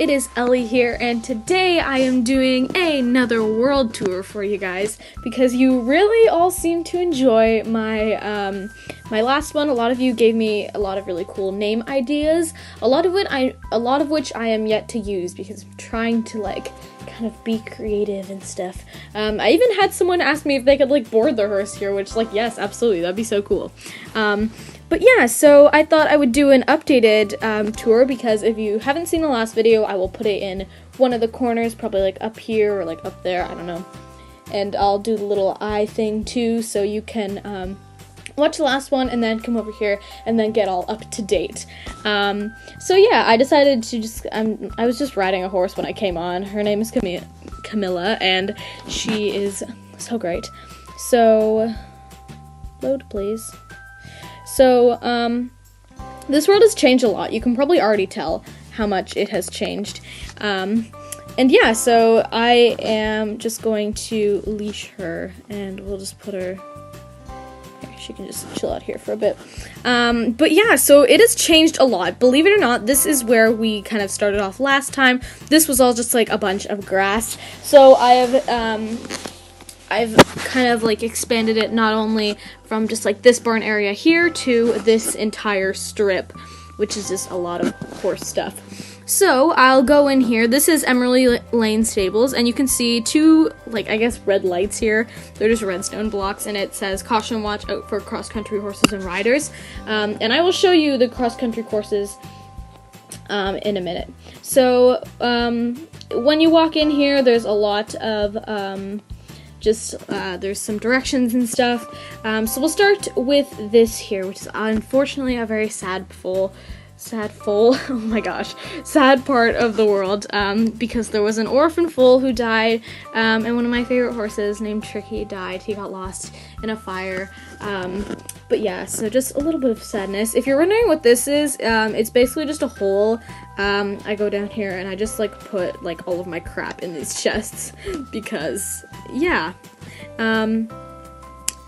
it is Ellie here, and today I am doing another world tour for you guys because you really all seem to enjoy my my last one. A lot of you gave me a lot of really cool name ideas, a lot of which I am yet to use because I'm trying to kind of be creative and stuff. I even had someone ask me if they could board the hearse here, which yes, absolutely, that'd be so cool. But yeah, so I thought I would do an updated tour because if you haven't seen the last video, I will put it in one of the corners, probably up here or up there, I don't know. And I'll do the little eye thing too, so you can watch the last one and then come over here and then get all up to date. So yeah, I decided to I was just riding a horse when I came on. Her name is Camilla, and she is so great. So, load please. So, this world has changed a lot. You can probably already tell how much it has changed. And yeah, so I am just going to leash her, and we'll just put her here. She can just chill out here for a bit. But yeah, so it has changed a lot. Believe it or not, this is where we kind of started off last time. This was all just a bunch of grass. So I've kind of expanded it not only from just this barn area here to this entire strip, which is just a lot of horse stuff. So I'll go in here. This is Emerald Lane Stables, and you can see two, I guess red lights here. They're just redstone blocks, and it says caution, watch out for cross-country horses and riders. And I will show you the cross-country courses in a minute. So when you walk in here, there's a lot of there's some directions and stuff. So we'll start with this here, which is unfortunately a very sad oh my gosh, sad part of the world, because there was an orphan foal who died, and one of my favorite horses named Tricky died. He got lost in a fire. But yeah, so just a little bit of sadness. If you're wondering what this is, it's basically just a hole. I go down here and I just put all of my crap in these chests because yeah.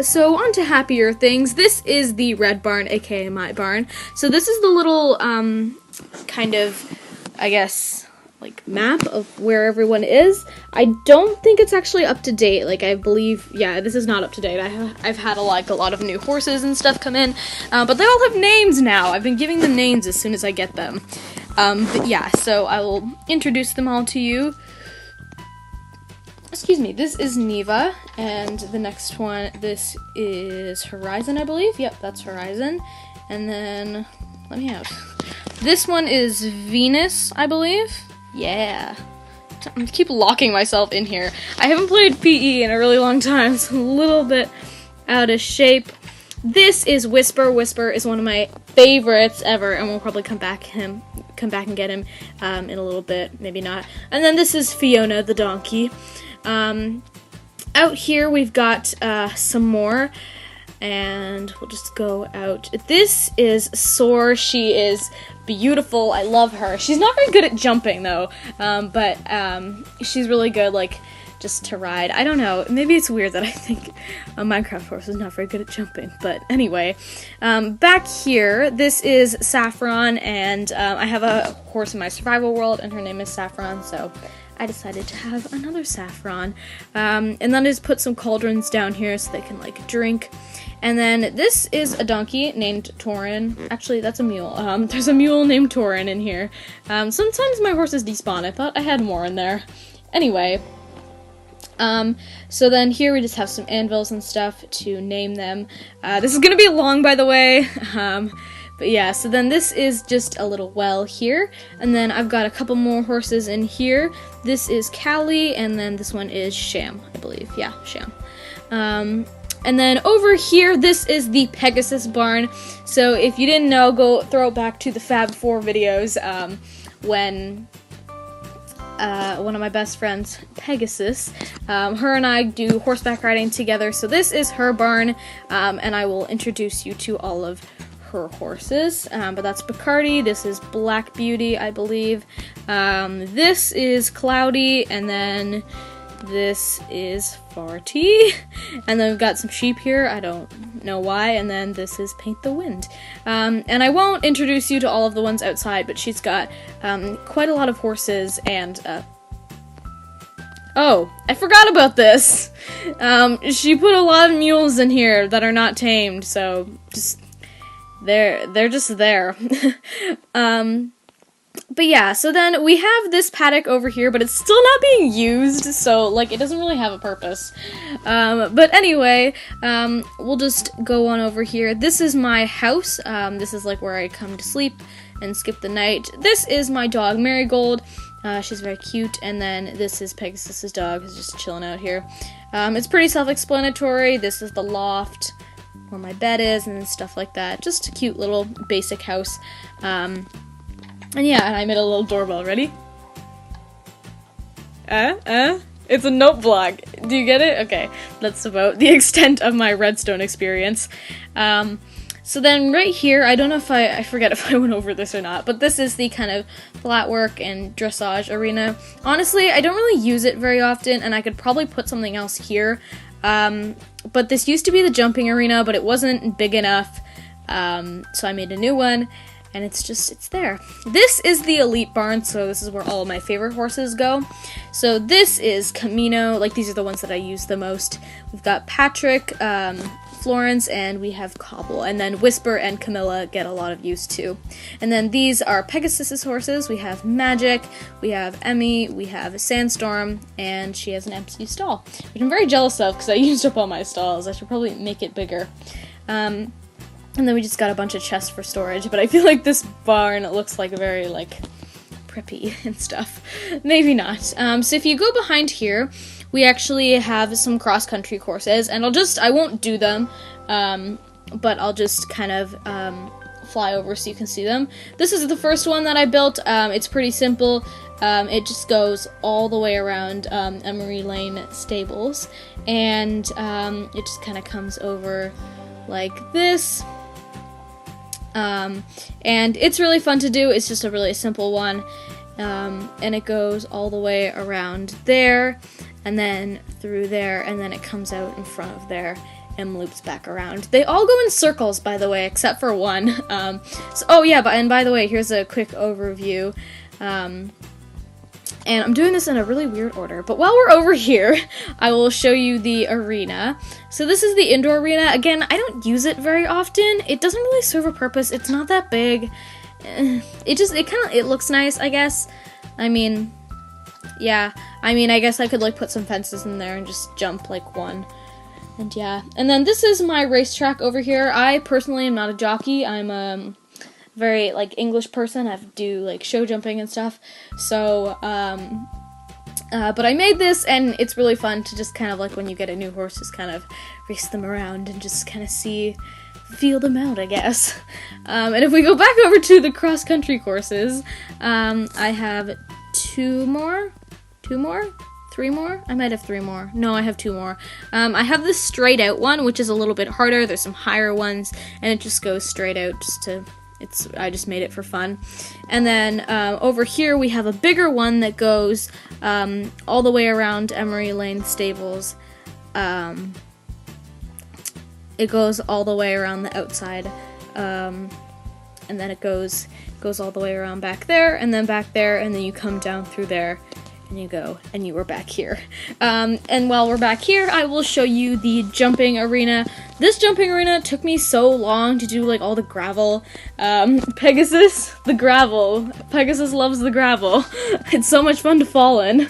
So on to happier things. This is the red barn, aka my barn. So this is the little kind of, I guess, map of where everyone is. I don't think it's actually up to date. I believe, yeah, this is not up to date. I've had a lot of new horses and stuff come in, but they all have names now. I've been giving them names as soon as I get them. But yeah, so I will introduce them all to you. Excuse me, this is Neva, and the next one, this is Horizon, I believe. Yep, that's Horizon. And then, let me out. This one is Venus, I believe. Yeah. I keep locking myself in here. I haven't played PE in a really long time, so I'm a little bit out of shape. This is Whisper. Whisper is one of my favorites ever, and we'll probably come back and get him in a little bit, maybe not. And then this is Fiona the donkey. Out here we've got some more, and we'll just go out. This is Soar. She is beautiful. I love her. She's not very good at jumping though, but she's really good just to ride. I don't know, maybe it's weird that I think a Minecraft horse is not very good at jumping, but anyway. Back here, this is Saffron, and I have a horse in my survival world, and her name is Saffron, so I decided to have another Saffron. And then I just put some cauldrons down here so they can drink. And then this is a donkey named Torin. Actually, that's a mule. There's a mule named Torin in here. Sometimes my horses despawn. I thought I had more in there. Anyway. So then here we just have some anvils and stuff to name them. This is gonna be long, by the way. But yeah, so then this is just a little well here, and then I've got a couple more horses in here. This is Callie, and then this one is Sham, I believe. Yeah, Sham. And then over here, this is the Pegasus Barn. So if you didn't know, go throw it back to the Fab 4 videos, when one of my best friends, Pegasus, her and I do horseback riding together. So this is her barn, and I will introduce you to all of her horses, but that's Bacardi. This is Black Beauty, I believe. This is Cloudy, and then This is Farty. And then we've got some sheep here. I don't know why. And then this is Paint the Wind. And I won't introduce you to all of the ones outside, but she's got quite a lot of horses and... Oh, I forgot about this. She put a lot of mules in here that are not tamed, so just... They're just there. But yeah, so then we have this paddock over here, but it's still not being used, so, like, it doesn't really have a purpose. But anyway, we'll just go on over here. This is my house. This is, like, where I come to sleep and skip the night. This is my dog, Marigold. She's very cute, and then this is Pegasus's dog, who's just chilling out here. It's pretty self-explanatory. This is the loft, where my bed is, and stuff like that. Just a cute little basic house. And yeah, and I made a little doorbell. Ready? It's a note block. Do you get it? Okay, that's about the extent of my redstone experience. So then right here, I don't know if I forget if I went over this or not, but this is the kind of flat work and dressage arena. Honestly, I don't really use it very often, and I could probably put something else here. But this used to be the jumping arena, but it wasn't big enough, so I made a new one. And it's there. This is the elite barn, so this is where all of my favorite horses go. So this is Camino, like these are the ones that I use the most. We've got Patrick, Florence, and we have Cobble. And then Whisper and Camilla get a lot of use too. And then these are Pegasus's horses. We have Magic, we have Emmy, we have Sandstorm, and she has an empty stall, which I'm very jealous of because I used up all my stalls. I should probably make it bigger. And then we just got a bunch of chests for storage, but I feel like this barn looks like very, like, preppy and stuff. Maybe not. So if you go behind here, we actually have some cross-country courses, and I won't do them, but I'll just kind of fly over so you can see them. This is the first one that I built. It's pretty simple. It just goes all the way around Emery Lane Stables, and it just kind of comes over like this. And it's really fun to do. It's just a really simple one. And it goes all the way around there, and then through there, and then it comes out in front of there and loops back around. They all go in circles, by the way, except for one. Oh yeah, and by the way, here's a quick overview. And I'm doing this in a really weird order, but while we're over here, I will show you the arena. So this is the indoor arena. Again, I don't use it very often. It doesn't really serve a purpose. It's not that big. It looks nice, I guess. I mean, yeah. I mean, I guess I could, like, put some fences in there and just jump, like, one. And yeah. And then this is my racetrack over here. I personally am not a jockey. I'm, very, like, English person. I have to do, like, show jumping and stuff. So, but I made this, and it's really fun to just kind of, like, when you get a new horse, just kind of race them around and just kind of feel them out, I guess. And if we go back over to the cross-country courses, I have 3 more? I might have 3 more. No, I have 2 more. I have this straight out one, which is a little bit harder. There's some higher ones, and it just goes straight out I just made it for fun. And then over here we have a bigger one that goes all the way around Emery Lane Stables. It goes all the way around the outside, and then it goes all the way around back there, and then back there, and then you come down through there, and you go, and you are back here. And while we're back here, I will show you the jumping arena. This jumping arena took me so long to do, like, all the gravel. Pegasus, the gravel. Pegasus loves the gravel. It's so much fun to fall in.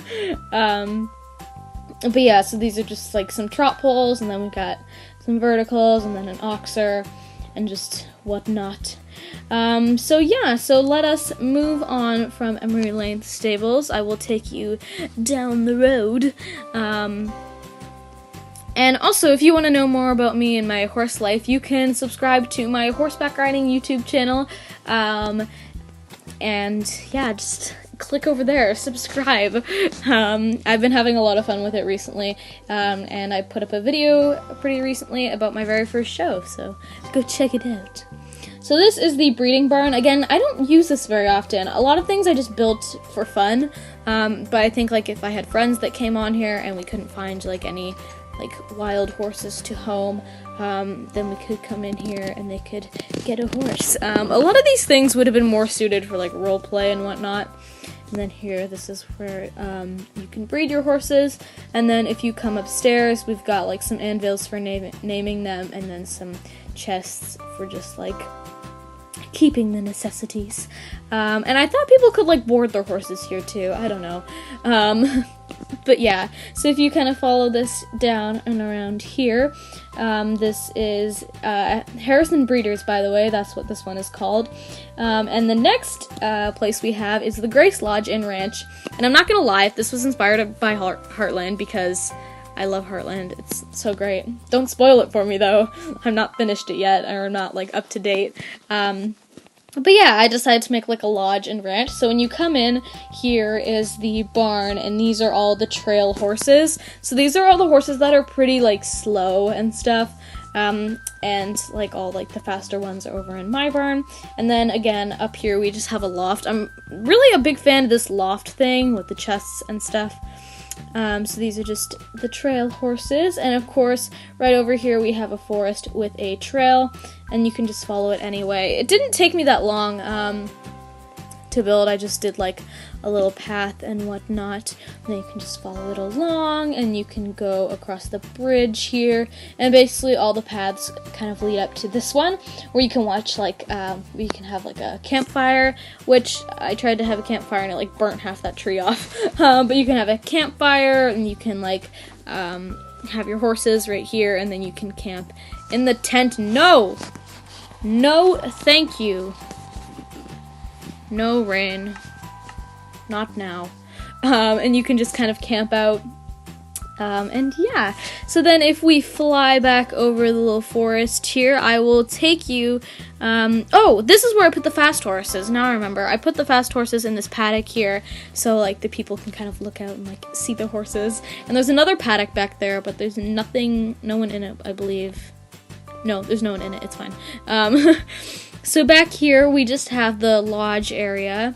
But yeah, so these are just, like, some trot poles, and then we've got some verticals, and then an oxer, and just whatnot. So yeah, so let us move on from Emery Lane Stables. I will take you down the road. And also, if you want to know more about me and my horse life, you can subscribe to my horseback riding YouTube channel. And yeah, just click over there, subscribe. I've been having a lot of fun with it recently, and I put up a video pretty recently about my very first show, so go check it out. So this is the breeding barn. Again, I don't use this very often. A lot of things I just built for fun, but I think like if I had friends that came on here and we couldn't find like any like wild horses to home, then we could come in here and they could get a horse. A lot of these things would have been more suited for like role play and whatnot. And then here, this is where you can breed your horses. And then if you come upstairs, we've got like some anvils for naming them, and then some chests for just like keeping the necessities. And I thought people could like board their horses here too. I don't know. But yeah, so if you kind of follow this down and around here, this is Harrison Breeders, by the way. That's what this one is called. And the next place we have is the Grace Lodge and Ranch. And I'm not gonna lie, this was inspired by Heartland because I love Heartland. It's so great. Don't spoil it for me though. I'm not finished it yet, or I'm not like up to date. But yeah, I decided to make like a lodge and ranch. So when you come in, here is the barn, and these are all the trail horses. So these are all the horses that are pretty like slow and stuff. And like all like the faster ones are over in my barn. And then again, up here we just have a loft. I'm really a big fan of this loft thing with the chests and stuff. So these are just the trail horses, and of course right over here we have a forest with a trail, and you can just follow it anyway. It didn't take me that long to build. I just did like a little path and whatnot, and then you can just follow it along, and you can go across the bridge here, and basically all the paths kind of lead up to this one where you can watch like you can have like a campfire, which I tried to have a campfire and it like burnt half that tree off. But you can have a campfire, and you can like have your horses right here, and then you can camp in the tent. No thank you. No rain. Not now. And you can just kind of camp out. And yeah. So then if we fly back over the little forest here, I will take you... oh, this is where I put the fast horses. Now I remember. I put the fast horses in this paddock here, so like the people can kind of look out and like see the horses. And there's another paddock back there, but there's no one in it, I believe. No, there's no one in it. It's fine. So back here, we just have the lodge area.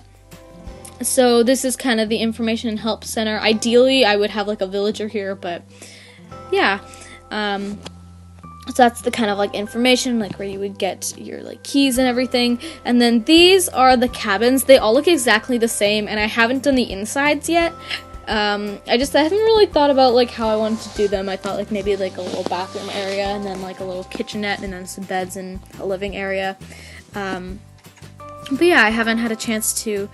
So this is kind of the information and help center. Ideally, I would have like a villager here, but yeah. So that's the kind of like information, like where you would get your like keys and everything. And then these are the cabins. They all look exactly the same, and I haven't done the insides yet. I haven't really thought about like how I wanted to do them. I thought like maybe like a little bathroom area, and then like a little kitchenette, and then some beds and a living area. But yeah, I haven't had a chance to,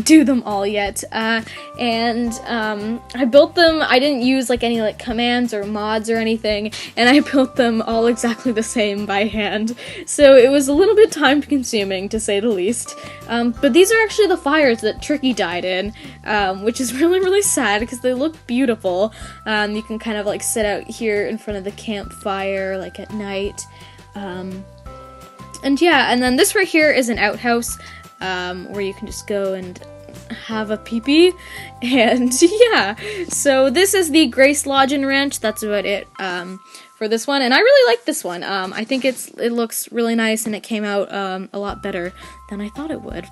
do them all yet. And I built them. I didn't use like any like commands or mods or anything, and I built them all exactly the same by hand. So it was a little bit time consuming, to say the least. But these are actually the fires that Tricky died in, which is really, really sad because they look beautiful. You can kind of like sit out here in front of the campfire like at night. And yeah, and then this right here is an outhouse, where you can just go and have a pee-pee, and yeah, so this is the Grace Lodge and Ranch. That's about it, for this one, and I really like this one. I think it looks really nice, and it came out, a lot better than I thought it would.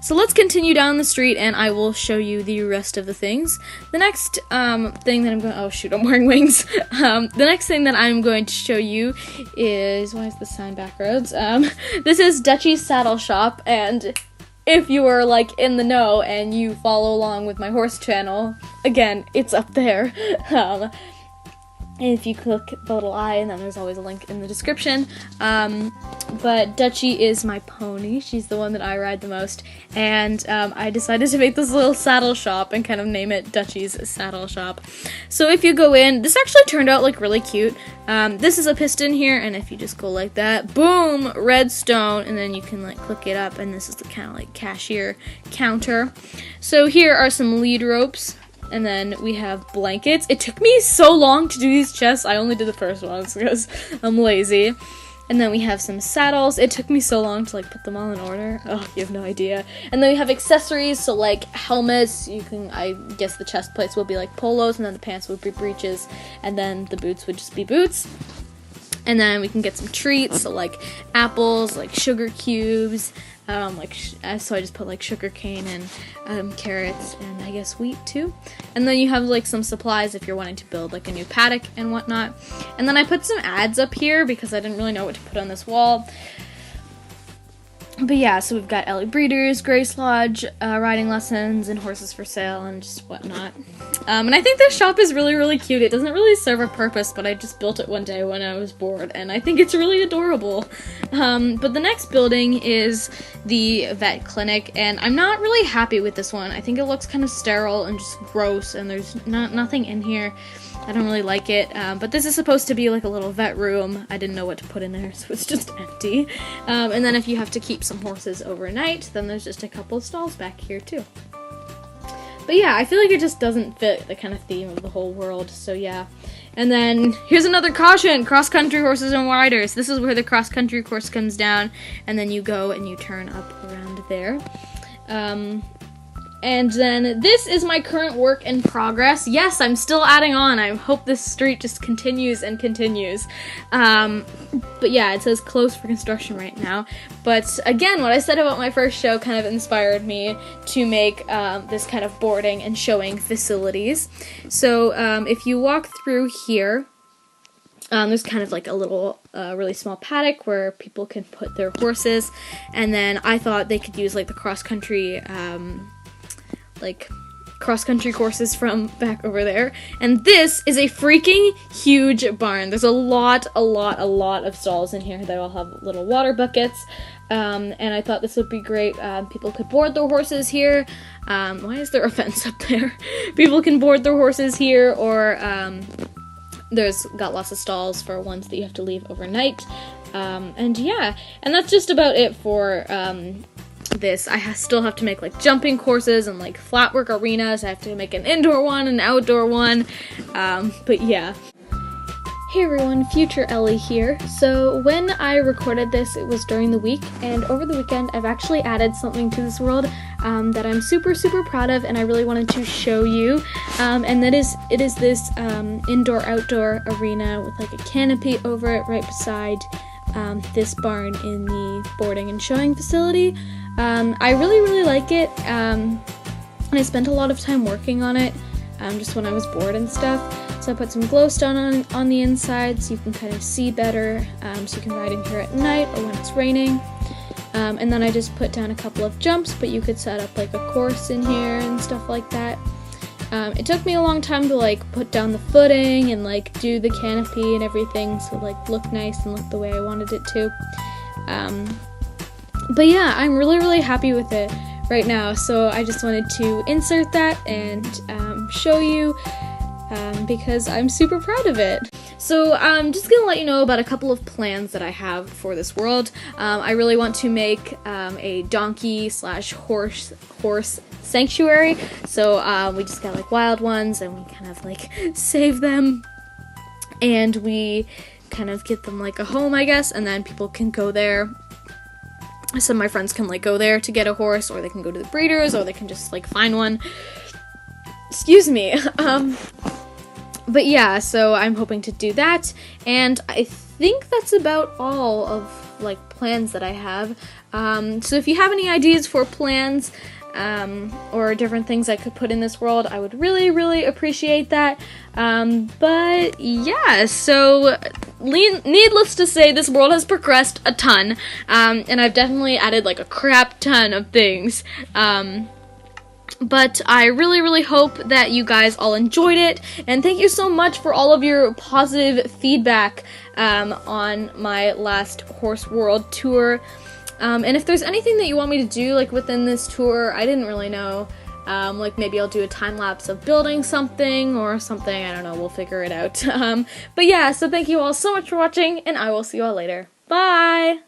So let's continue down the street, and I will show you the rest of the things. The next, thing that I'm going... Oh, shoot, I'm wearing wings. The next thing that I'm going to show you is... Why is the sign backwards? This is Dutchy's Saddle Shop, and if you are, like, in the know and you follow along with my horse channel, again, it's up there. If you click the little eye, and then there's always a link in the description. But Dutchy is my pony. She's the one that I ride the most. And I decided to make this little saddle shop and kind of name it Dutchy's Saddle Shop. So if you go in, this actually turned out like really cute. This is a piston here, and if you just go like that, boom, redstone, and then you can like click it up, and this is the kind of like cashier counter. So here are some lead ropes. And then we have blankets. It took me so long to do these chests. I only did the first ones because I'm lazy. And then we have some saddles. It took me so long to like put them all in order. Oh, you have no idea. And then we have accessories, so like helmets. I guess the chest plates will be like polos, and then the pants would be breeches, and then the boots would just be boots. And then we can get some treats, so like apples, like sugar cubes, so I just put like sugar cane and carrots and I guess wheat too. And then you have like some supplies if you're wanting to build like a new paddock and whatnot. And then I put some ads up here because I didn't really know what to put on this wall. But yeah, so we've got Ellie Breeders, Grace Lodge, riding lessons, and horses for sale, and just whatnot. And I think this shop is really, really cute. It doesn't really serve a purpose, but I just built it one day when I was bored, and I think it's really adorable. But the next building is the vet clinic, and I'm not really happy with this one. I think it looks kind of sterile and just gross, and there's nothing in here. I don't really like it, but this is supposed to be like a little vet room. I didn't know what to put in there, so it's just empty. And then if you have to keep some horses overnight, then there's just a couple of stalls back here too. But yeah, I feel like it just doesn't fit the kind of theme of the whole world, so yeah. And then here's another caution: cross-country horses and riders. This is where the cross-country course comes down, and then you go and you turn up around there. And then this is my current work in progress. Yes, I'm still adding on. I hope this street just continues and continues. But yeah, it says closed for construction right now. But again, what I said about my first show kind of inspired me to make this kind of boarding and showing facilities. So if you walk through here, there's kind of like a little, really small paddock where people can put their horses. And then I thought they could use like the cross-country cross-country courses from back over there. And this is a freaking huge barn. There's a lot of stalls in here. They all have little water buckets. And I thought this would be great. People could board their horses here. Why is there a fence up there? People can board their horses here, or there's got lots of stalls for ones that you have to leave overnight. And yeah, and that's just about it for this. I still have to make like jumping courses and like flat work arenas. I have to make an indoor one, an outdoor one, but yeah. Hey everyone, Future Ellie here. So when I recorded this, it was during the week, and over the weekend I've actually added something to this world that I'm super proud of, and I really wanted to show you, and it is this indoor-outdoor arena with like a canopy over it right beside this barn in the boarding and showing facility. I really like it, and I spent a lot of time working on it, just when I was bored and stuff. So I put some glowstone on the inside so you can kind of see better, so you can ride in here at night or when it's raining. And then I just put down a couple of jumps, but you could set up like a course in here and stuff like that. It took me a long time to like put down the footing and like do the canopy and everything so it like look nice and look the way I wanted it to. But yeah, I'm really happy with it right now, so I just wanted to insert that and show you because I'm super proud of it. So I'm just gonna let you know about a couple of plans that I have for this world. I really want to make a donkey/horse sanctuary. So we just got like wild ones and we kind of like save them, and we kind of get them like a home, I guess, and then people can go there. Some of my friends can like go there to get a horse, or they can go to the breeders, or they can just like find one. Excuse me. But yeah, so I'm hoping to do that, and I think that's about all of like plans that I have. So if you have any ideas for plans or different things I could put in this world, I would really appreciate that. But yeah, so needless to say, this world has progressed a ton, and I've definitely added like a crap ton of things. But I really hope that you guys all enjoyed it, and thank you so much for all of your positive feedback on my last Horse World tour. And if there's anything that you want me to do like within this tour, I didn't really know. Like maybe I'll do a time lapse of building something or something, I don't know, we'll figure it out. But yeah, so thank you all so much for watching, and I will see you all later. Bye!